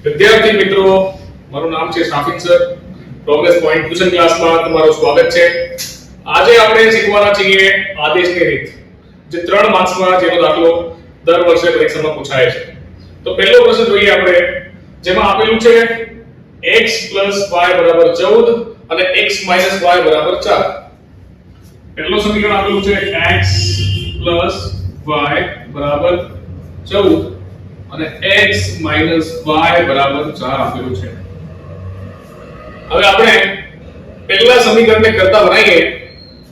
વિદ્યાર્થી મિત્રો, મારું નામ છે શાફિક સર. પ્રોગ્રેસ પોઈન્ટ ટ્યુશન ક્લાસમાં તમારું સ્વાગત છે. આજે આપણે શીખવાના છીએ આદેશની રીત, જે 3 માર્ક્સમાં જેનો દાખલો દર વર્ષે પરીક્ષામાં પૂછાય છે. તો પહેલો પ્રશ્ન જોઈએ આપણે, જેમાં આપેલું છે x y 14 અને x y 4. પહેલું સમીકરણ આપેલું છે x y 14 અને x - y = 4 આપેલું છે. હવે આપણે પહેલા સમીકરણને કરતા બનાવીએ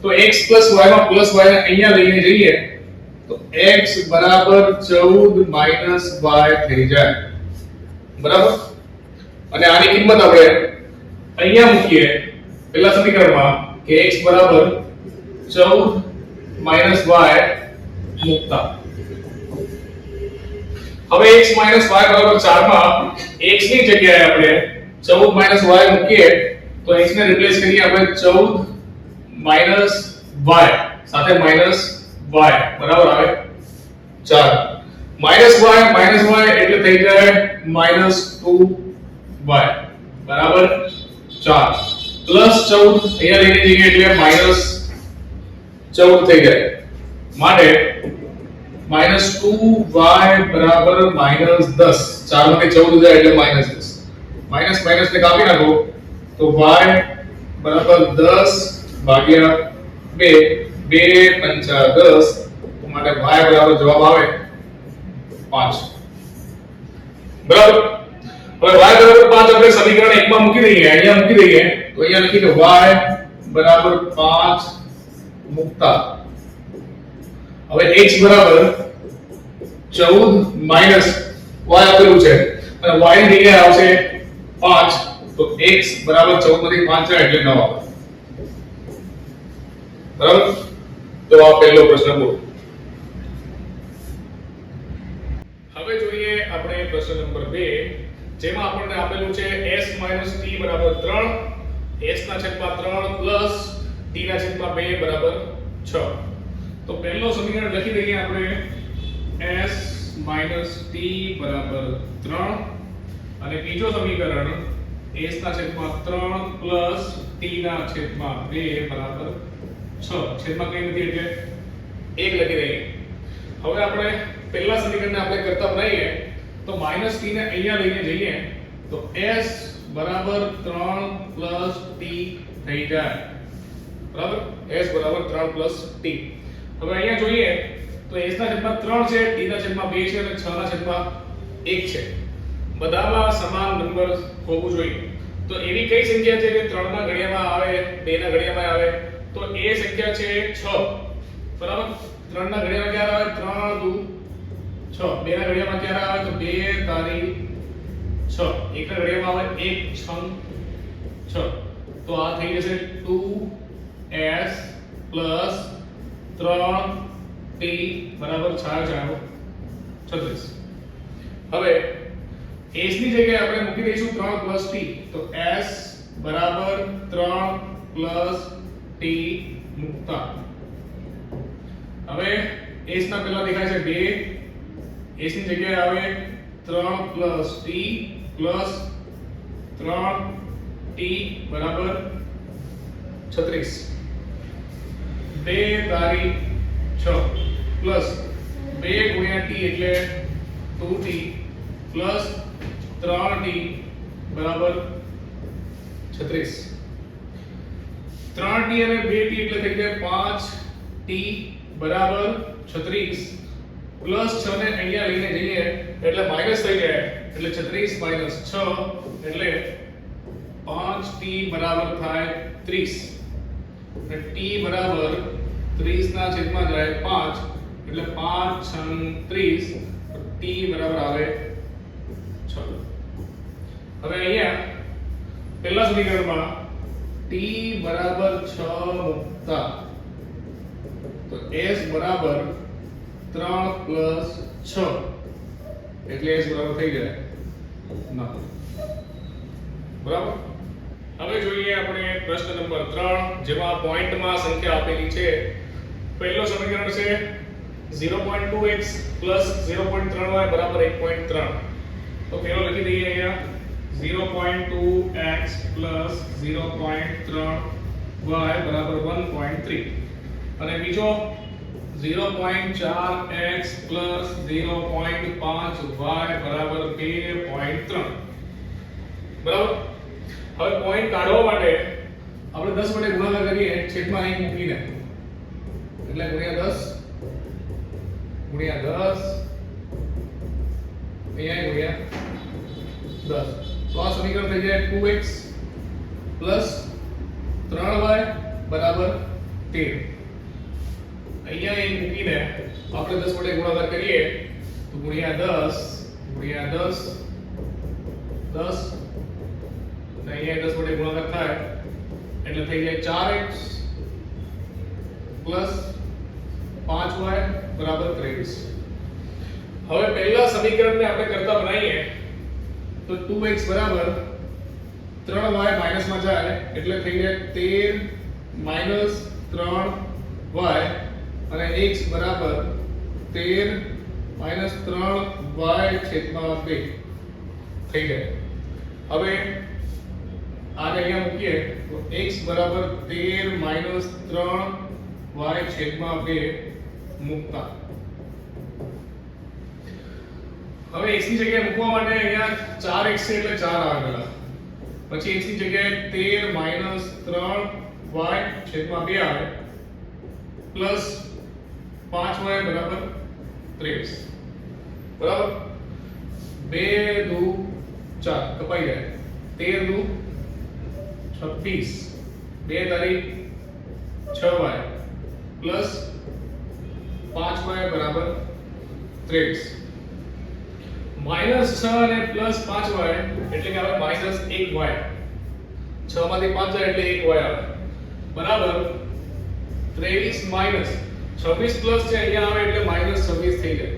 તો x + y માં પ્લસ y ને અહીંયા લઈને જઈએ તો x = 14 - y થઈ જાય, બરાબર. અને આની કિંમત આપણે અહીંયા મૂકીએ પહેલા સમીકરણમાં કે x = 14 - y મૂકતા. હવે x - y = 4 માં x ની જગ્યાએ આપણે 14 - y મૂકીએ તો x ને રિપ્લેસ કરીએ આપણે 14 - y સાથે માઈનસ y બરાબર આવે 4. -y એટલે થઈ જાય -2y બરાબર 4 પ્લસ 14 અહીંયા લઈને જઈએ એટલે -14 થઈ જાય. માટે -2y બરાબર -10. 4 માંથી 14 જાય એટલે -10. માઈનસ ને કાપી નાખો તો y બરાબર 10 ભાગ્યા 2, 2 પંચા 10, તો માટે y બરાબર જવાબ આવે 5. બરાબર. હવે y બરાબર 5 આપણે સમીકરણ 1 માં મૂકી દઈએ, અહીંયા મૂકી દઈએ તો અહીંયા લખી કે y બરાબર 5 મૂકતા. હવે x બરાબર 14 માઈનસ y આપેલું છે અને y ની જગ્યાએ આવશે 5, તો x બરાબર 14 માંથી 5 જાય એટલે 9 આવે, બરાબર. તો આ પહેલો પ્રશ્ન પૂરો. હવે જોઈએ આપણે પ્રશ્ન નંબર 2, જેમાં આપણને આપેલું છે s - t = 3, s ના છેદમાં 3 પ્લસ t ના છેદમાં 2 બરાબર 6. તો પહેલો સમીકરણ લખી દઈએ આપણે s - t = 3 અને બીજો સમીકરણ s ના છેદમાં 3 પ્લસ t ના છેદમાં 2 બરાબર 6. છેદમાં કઈ નથી એટલે 1 લખી દઈએ. હવે આપણે પહેલા સમીકરણને આપણે કરતા બનાવીએ તો -t ને અહીંયા લઈને જઈએ તો s બરાબર 3 પ્લસ t થઈ જાય, બરાબર. s બરાબર 3 પ્લસ t. હવે અહીંયા જોઈએ તો s ના છેદમાં 3 છે, t ના છેદમાં 2 છે અને 6 ના છેદમાં 1 છે. બધામાં સમાન નંબર હોવું જોઈએ. તો એવી કઈ સંખ્યા છે કે 3 ના ઘડિયામાં આવે, 2 ના ઘડિયામાં આવે? તો એ સંખ્યા છે 6, બરાબર. 3 ના ઘડિયામાં ક્યારે આવે? 3 દુ 6. 2 ના ઘડિયામાં ક્યારે આવે? તો 2 તારી 6. 1 ના ઘડિયામાં આવે 1 6 6. તો આ થઈ જશે 2s 3t બરાબર 4 36. હવે s ની જગ્યાએ આપણે મૂકી દઈશું 3 પ્લસ t, તો s બરાબર 3 પ્લસ t મૂકતા. હવે s ના પહેલા દેખાય છે 2, s ની જગ્યાએ આવે 3 પ્લસ t પ્લસ 3t બરાબર 36. 2 તારી 6 પ્લસ 2 ગુણ્યા t એટલે 2t પ્લસ 3t બરાબર 36. 3t અને 2t એટલે થઈ જાય 5t બરાબર 36 પ્લસ 6 ને અહીંયા લઈને જઈએ એટલે માઈનસ થઈ જાય એટલે 36 માઈનસ 6 એટલે 5t બરાબર થાય 30 અને t બરાબર 30 ના છેદમાં જાય 5 એટલે 5 6 30, t બરાબર આવે 6. હવે અહીંયા પહેલા સમીકરણમાં t બરાબર 6 મૂકતા તો s બરાબર 3 પ્લસ 6 એટલે s બરાબર થઈ જાય 9, બરાબર. હવે જોઈએ આપણે પ્રશ્ન નંબર 3, જેમાં પોઈન્ટમાં સંખ્યા આપેલી છે. પહેલો સમીકરણ છે 0.2x + 0.3y = 1.3. તો પેલો લખી દઈએ અહીંયા 0.2x plus 0.3y બરાબર 1.3 અને બીજો 0.4x plus 0.5y બરાબર 2.3 બરાબર. હવે પોઈન્ટ કાઢવા માટે આપણે 10 વડે ગુણાકાર કરીએ છેદમાં અહીં મૂકીને એટલે ગુણ્યા 10 અહીંયા ગુણ્યા 10 તો આ સમીકરણ થઈ જાય 2x plus 3y બરાબર 13. અહીંયા અહીં મૂકીને આપણે 10 વડે ગુણાકાર કરીએ તો ગુણ્યા 10 અને અહીંયા 10 વડે ગુણાકાર થાય એટલે થઈ જાય 4x plus 5y બરાબર 23. હવે પહેલા સમીકરણને આપણે કરતા બનાવીએ તો 2x બરાબર 3y માઈનસમાં જાય એટલે થઈ જાય 13 3y અને x બરાબર 13 3y છેદમાં 2 થઈ જાય. હવે આને અહીંયા મૂકીએ તો x બરાબર 13 3y છેદમાં 2 મૂકતા હવે x ની જગ્યાએ મૂકવા માટે અહીંયા 4x છે એટલે 4 આવે પહેલા, પછી x ની જગ્યાએ 13 3y છેદમાં 2 આવે પ્લસ 5y બરાબર 23 બરાબર. 2 2 4 કપાઈ જાય 13 26 2 તારીખ 6y પ્લસ 5y બરાબર 23 માઈનસ 6 અને પ્લસ 5y એટલે કે આવે માઈનસ 1y 6 માંથી 5 જાય એટલે 1y આવે બરાબર 23 માઈનસ 26 પ્લસ છે અહીંયા આવે એટલે માઈનસ 26 થઈ જાય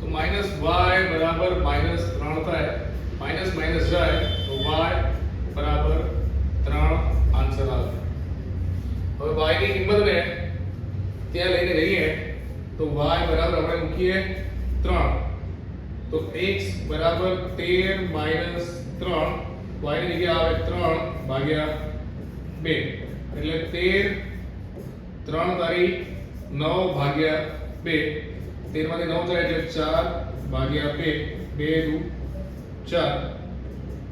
તો માઈનસ y બરાબર માઈનસ 3 થાય માઈનસ માઈનસ જાય તો y બરાબર 3 આન્સર આવે. હવે y ની કિંમતને ત્યાં લઈને જઈએ તો y બરાબર આપણે મૂકીએ 3 તો x બરાબર 13 માઈનસ 3 y ની જગ્યાએ આવે 3 ભાગ્યા 2 એટલે 13 3 તારીખ 9 ભાગ્યા 2 13 માંથી 9 જાય એટલે 4 ભાગ્યા 2 2 દુ 4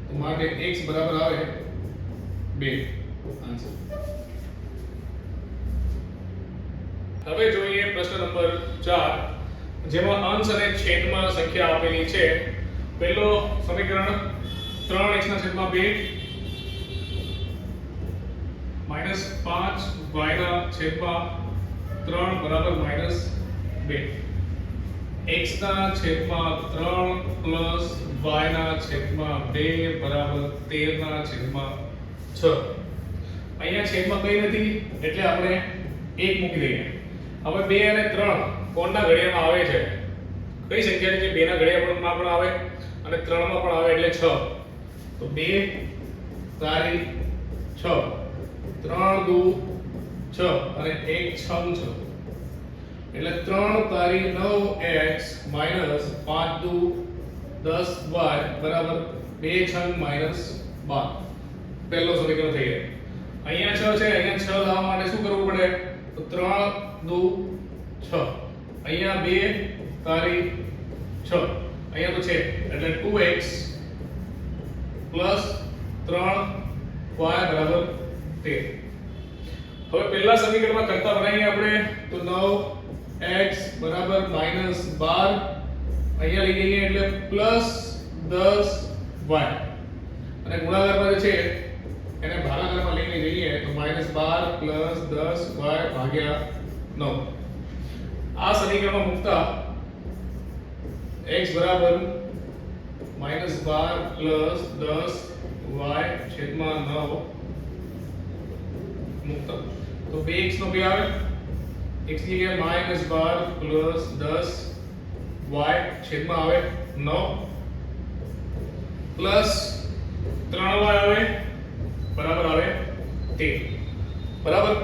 તો માટે x બરાબર આવે 2 આન્સર. હવે જોઈએ પ્રશ્ન નંબર 4 જેમાં અંશ અને છેદમાં સંખ્યા આપેલી છે. પહેલો સમીકરણ 3x ના છેદમાં 2 માઈનસ 5y ના છેદમાં 3 બરાબર માઈનસ 2 x ના છેદમાં 3 પ્લસ y ના છેદમાં 2 બરાબર 13 ના છેદમાં 6. અહીંયા છેદમાં કઈ નથી એટલે આપણે 1 મૂકી દઈએ. હવે 2 અને 3 કોણના ઘડિયામાં આવે છે? કઈ સંખ્યા છે 2 ના ઘડિયામાં પણ આવે અને 3 માં પણ આવે એટલે 6. તો 2 તારીખ 6 3 દુ 6 અને 1 6 એટલે 3 તારીખ 9x માઈનસ 5 દુ 10y બરાબર 2 6 માઈનસ 12. પહેલો સમીકરણ થઈ જાય. અહીંયા 6 છે, અહીંયા 6 લાવવા માટે શું કરવું પડે? તો 3 દુ 6 અહીંયા 2 તારીખ 6 અહીંયા તો છે એટલે 2x પ્લસ 3y બરાબર 13. હવે પહેલા સમીકરણમાં કરતા બનાવીએ આપણે તો 9x બરાબર માઈનસ 12 અહીંયા લઈ જઈએ એટલે પ્લસ 10y અને ગુણાકારમાં જે છે એને ભાગાકારમાં લઈને જઈએ તો -12 પ્લસ 10y ભાગ્યા 9. આ સમીકરણમાં મૂકતા x બરાબર -12 પ્લસ 10y છેદમાં 9 મૂકતા તો 2x નો 2 આવે x ની જગ્યાએ -12 પ્લસ 10y છેદમાં આવે 9 પ્લસ 3y આવે બરાબર આવે 13 બરાબર.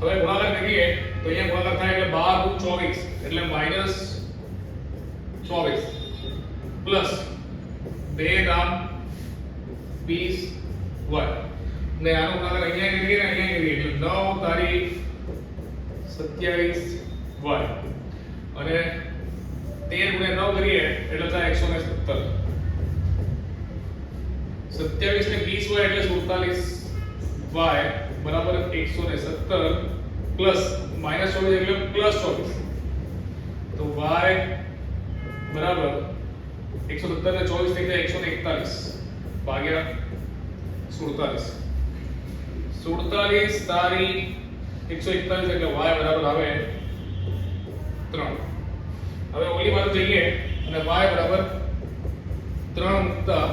હવે ગુણાકાર કરીએ તો અહીંયા ગુણાકાર થાય એટલે 12 દુ 24 એટલે -24 પ્લસ 2 દામ 20 y ને આનો ભાગ અહીંયા કરીએ ને અહીંયા કરીએ એટલે 9 તારીખ 27 y અને 13 ગુણ્યા 9 કરીએ એટલે થાય 117 27 ને 20 y એટલે 47 y બરાબર 117 પ્લસ માઈનસ 24 એટલે પ્લસ 24 તો y બરાબર 117 ને 24 થઈ જાય 141 ભાગ્યા 47 47 તારીખ 141 એટલે y બરાબર આવે 3 હવે ઓલી બાજુ જઈએ અને y બરાબર 3 મૂકતા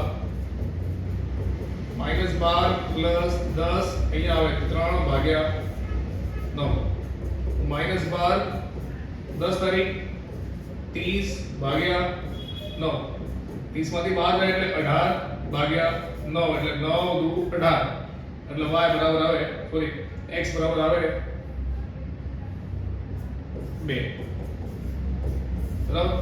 -12 પ્લસ 10 અહીંયા આવે 3 ભાગ્યા 9 -12 10 તારીખ 30 ભાગ્યા 9 30 માંથી 12 જાય એટલે 18 ભાગ્યા 9 એટલે 9 દુ 18 એટલે y બરાબર આવે સોરી x બરાબર આવે 2 બરાબર